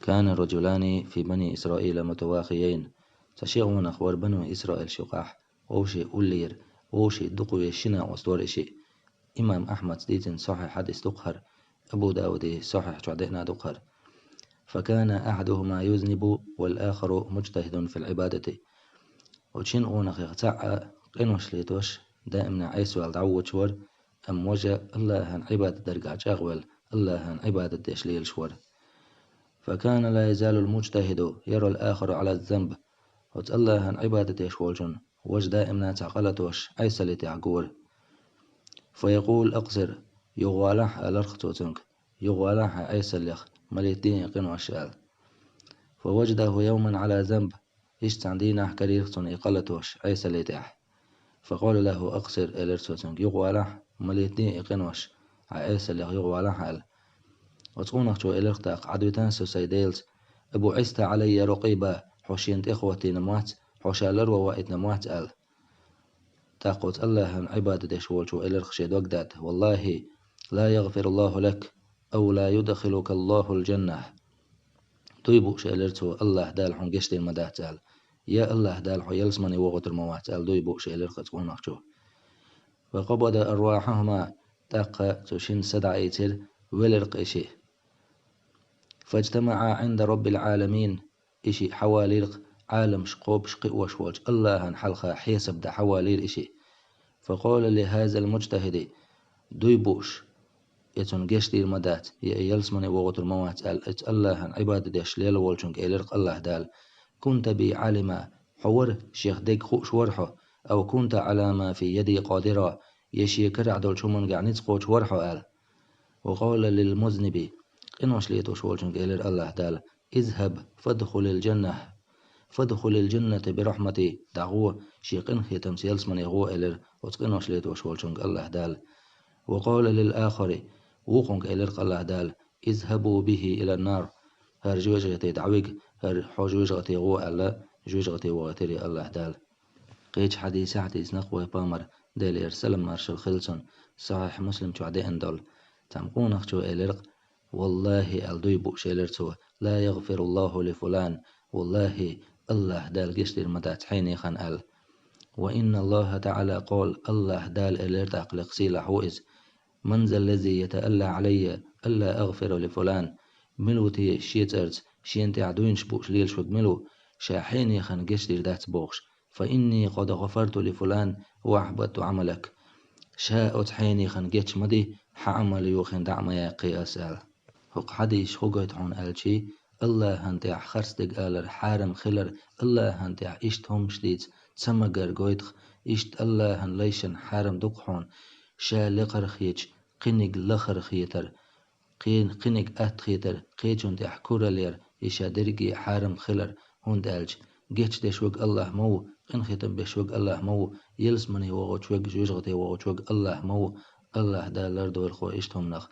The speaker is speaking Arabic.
كان رجلان في بني إسرائيل متواخيين تشيغون أخبار بنو إسرائيل شقاح ووشي أولير ووشي دقوي شنا وصدور إشي. إمام أحمد ديتن صحيح حديث دقهر، أبو داود صحيح تعدئنا دقهر. فكان أحدهما يذنب والآخر مجتهد في العبادة. وشين أونخ يغتع قنوش ليتوش دائما عيسو الدعوة شور أم وجه الله هن عبادة درقع جاغول الله هن عبادة ديشليل شور. فكان لا يزال المجتهد يرى الآخر على الذنب الله هن عبادة ديشولجن وج دائما تعقلتوش عيسى تعقور. فيقول أقصر يغوالح الأرختوتنك يغوالح عيسى الليخ مليتين قنوش شال. فوجده يوما على ذنب يستعدينا كريختون إقلتوش عيسى ليتح. فقال له أقصر الارتوتنك يغوالح مليتين إقنوش عيسى الليخ يغوالح ال. وتقونك جو إلرتاق عدوتان سيديلت أبو عيسى علي رقيبة حوشينت إخوتي نموات حوشالر ووائد نموات ال. تاقوت الله هن عبادة دشول جو إلرخشيد وقدات والله لا يغفر الله لك أو لا يدخلك الله الجنة. دويبو شيلرتو الله دال حون قشتي المدات ال. يا الله دال حو يلسمني وغت الموات ال دويبو شيلرخت قونك جو. وقبض أرواحهما تاق تشين سدع إيتر ولرق إشي. فاجتمع عند رب العالمين إشي حواليرق عالم شقوب شقي وشوج الله هنحلخا حيسب دا حوالير إشي. فقال لهذا المجتهد دويبوش يتون قشتي المدات يلسمني وغت الموات ال الله هن عبادة ديش ليل والجنك إلرق الله دال كنت بي عالما حور شيخ ديك خوش ورحو أو كنت على ما في يدي قادرا يشي كرع دول شمون قعنيت قوش ورحو آل. وقال للمذنب إنوش ليتوش والجنك إلر الله دال اذهب فادخل الجنة برحمتي دعوه شيقن هي تمثيل اسمن يغو إلر وتقنوش ليتوش والجنك الله دال. وقال للآخر وقنك إلر الله دال اذهبوا به إلى النار هر جوجغتي دعويق هر حوجوجغتي غو ألا جوجغتي وغتري الله دال. قيج حديث نقوى بامر ديل إرسلم مارشال خلصن صحيح مسلم تعدي أندول تمقونخ جو إلرق والله ألدوي بوش إلرتو لا يغفر الله لفلان والله الله دال قشت المدات حيني خان أل. وإن الله تعالى قال الله دال إلرتاق لقسيل حوئز من ذا الذي يتألى علي ألا أغفر لفلان ملوتي شيترت شينتي عدوين شبوش ليل شوك ملو شاحيني خان قشت دات بوش فإني قد غفرت لفلان وأحبطت عملك شاءت حيني خن جيتش مدي حعمل يوخن دعم يا قياسال. هق حديش خجت عن ألشي الله هنتع خرستق آلر حارم خلر الله هنتع إشتهم شديد تسمجر جويتخ إشت الله هن ليشن حارم دقحون شا لقر خيج قنق لخر خيتر قنق خيتر قيجون تع كورالير إشا درجي حارم خلر هون دالج جيتش دشوق الله مو إن ختم بشوق الله مو يلسمني وغوشوق جوجغتي وغوشوق الله مو الله دالر دور خو إشتهم نخ